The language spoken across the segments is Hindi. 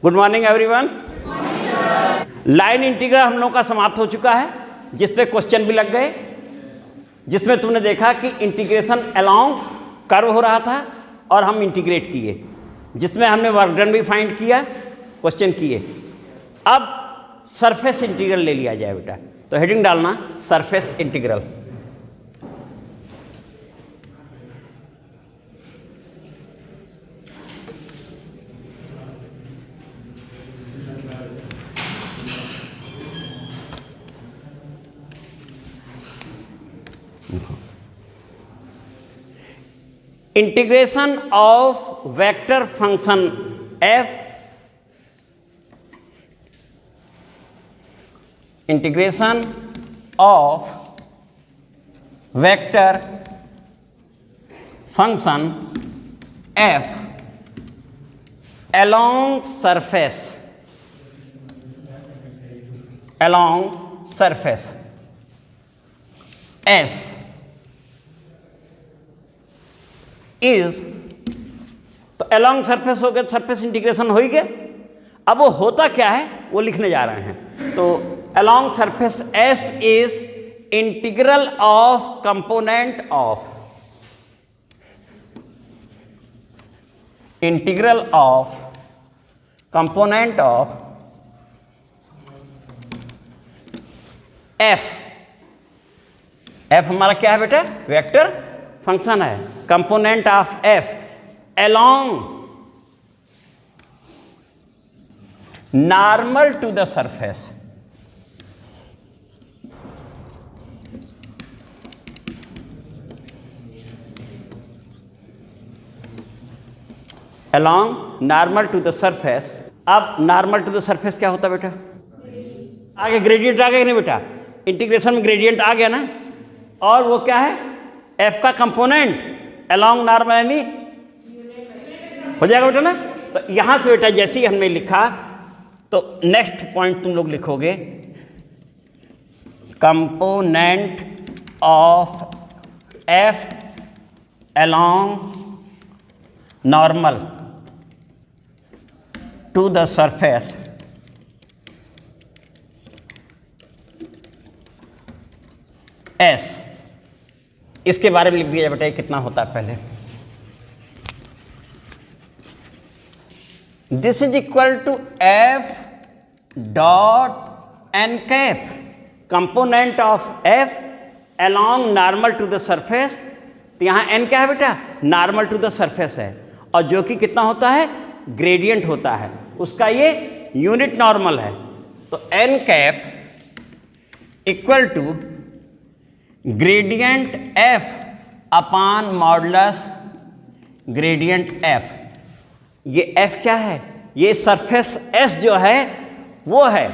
Good morning everyone. Line integral हम लोग का समाप्त हो चुका है, जिसपे क्वेश्चन भी लग गए, जिसमें तुमने देखा कि इंटीग्रेशन अलोंग कर्व हो रहा था और हम इंटीग्रेट किए, जिसमें हमने वर्क डन भी फाइंड किया, क्वेश्चन किए। अब सरफेस इंटीग्रल ले लिया जाए बेटा, तो हेडिंग डालना surface integral. Integration of vector function f, integration of vector function f along surface S is, तो along सरफेस हो गया, सरफेस इंटीग्रेशन हो ही गया। अब वो होता क्या है वो लिखने जा रहे हैं। तो along surface S is integral of component of, integral of component of f। f हमारा क्या है बेटा? वेक्टर फंक्शन है। Component of f along normal to the surface, along normal to the surface. अब नॉर्मल टू द सरफेस क्या होता है बेटा? आगे ग्रेडियंट आ गया नहीं बेटा? इंटीग्रेशन में ग्रेडियंट आ गया ना, और वो क्या है? f का कंपोनेंट along नॉर्मल, यानी हो जाएगा बेटा ना। तो यहां से बेटा जैसे ही हमने लिखा, तो नेक्स्ट पॉइंट तुम लोग लिखोगे component of f along normal to the surface S। इसके बारे में लिख दिया बेटा, कितना होता है पहले। This is equal to f dot n cap, component of f along normal to the surface. तो यहां n क्या है बेटा? नॉर्मल टू द सरफेस है, और जो कि कितना होता है? ग्रेडियंट होता है उसका, ये यूनिट नॉर्मल है। तो n cap equal to gradient f upon modulus gradient f। ये f क्या है? ये सरफेस s जो है वो है।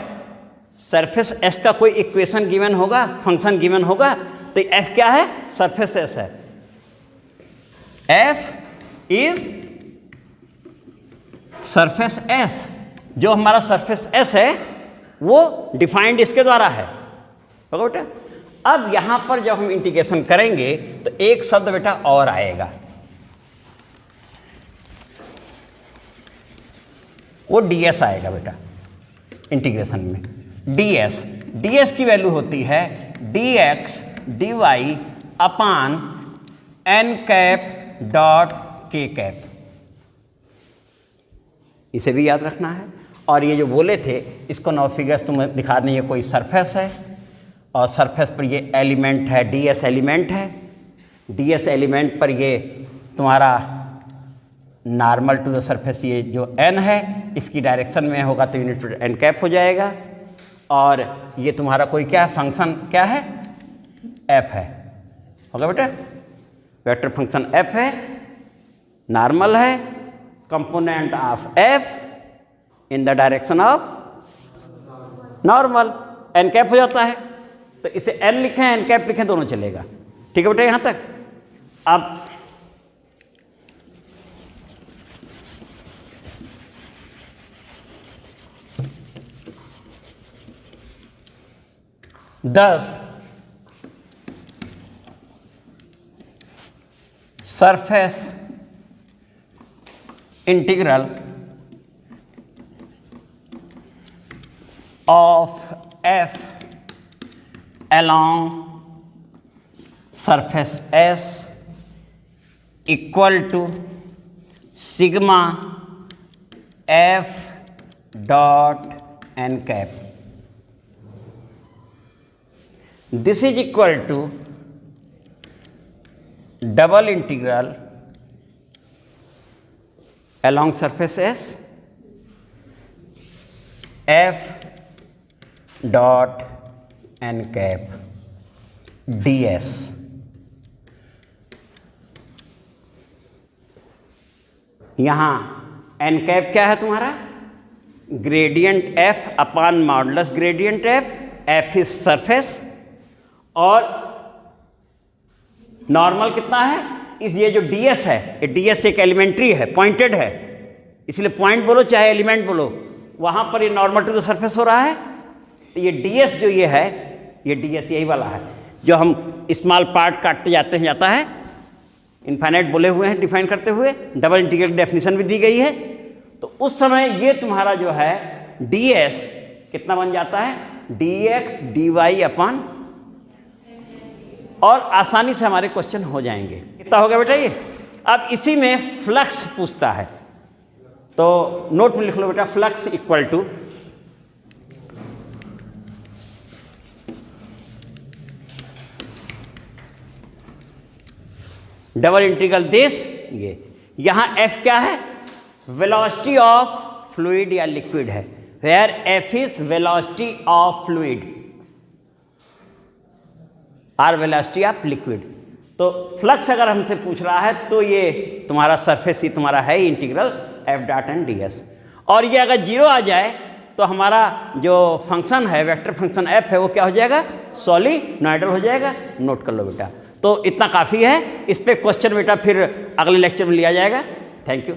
सरफेस s का कोई इक्वेशन गिवन होगा, फंक्शन गिवन होगा, तो f क्या है? सरफेस s है। f is surface s। जो हमारा सरफेस s है वो डिफाइंड इसके द्वारा है, होगा बेटा। अब यहां पर जब हम इंटीग्रेशन करेंगे तो एक शब्द बेटा और आएगा, वो ds आएगा बेटा इंटीग्रेशन में। ds की वैल्यू होती है dx dy अपान n cap dot k cap. इसे भी याद रखना है। और ये जो बोले थे इसको नौ फिगर्स तुम्हें दिखा दें। ये कोई सरफेस है और सरफेस पर ये एलिमेंट है, ds एलिमेंट है। ds एलिमेंट पर ये तुम्हारा नॉर्मल टू द सरफेस, ये जो n है इसकी डायरेक्शन में होगा तो यूनिट n कैप हो जाएगा। और ये तुम्हारा कोई क्या फंक्शन क्या है? f है, होगा बेटा। वेक्टर फंक्शन f है, नॉर्मल है, component of f in the direction of normal, n cap हो जाता है। तो इसे n लिखें n कैप लिखें दोनों चलेगा, ठीक है बेटा यहां तक। अब thus surface integral of F along surface S equal to sigma f dot n cap. This is equal to double integral along surface S f dot n cap ds. यहाँ n कैप क्या है तुम्हारा? Gradient f upon modulus gradient f, f is surface और नॉर्मल कितना है? इस ये जो ds है, ये ds एक एलिमेंट्री है, पॉइंटेड है, इसलिए पॉइंट बोलो चाहे एलिमेंट बोलो, वहाँ पर ये नॉर्मल टू द सरफेस हो रहा है। तो ये ds जो ये है, ये ds यही वाला है जो हम स्मॉल पार्ट काटते जाते हैं, जाता है, इनफाइनाइट बोले हुए हैं डिफाइन करते हुए, डबल इंटीग्रल की डेफिनेशन भी दी गई है। तो उस समय ये तुम्हारा जो है ds कितना बन जाता है? dx dy अपॉन, और आसानी से हमारे क्वेश्चन हो जाएंगे। कितना हो गया बेटा ये? अब इसी में फ्लक्स पूछता है, तो नोट में लिख लो बेटा, flux equal to double integral this, ये यहाँ f क्या है? वेलोसिटी ऑफ फ्लूइड या लिक्विड है, where f is velocity of fluid or velocity of liquid. तो फ्लक्स अगर हमसे पूछ रहा है तो ये तुम्हारा सरफेस ही तुम्हारा है integral f dot n d s, और ये अगर जीरो आ जाए तो हमारा जो फंक्शन है, वेक्टर फंक्शन f है, वो क्या हो जाएगा? सॉलिनॉइडल हो जाएगा। नोट कर लो बेटा। तो इतना काफ़ी है, इस पे क्वेश्चन बेटा फिर अगले लेक्चर में लिया जाएगा। Thank you.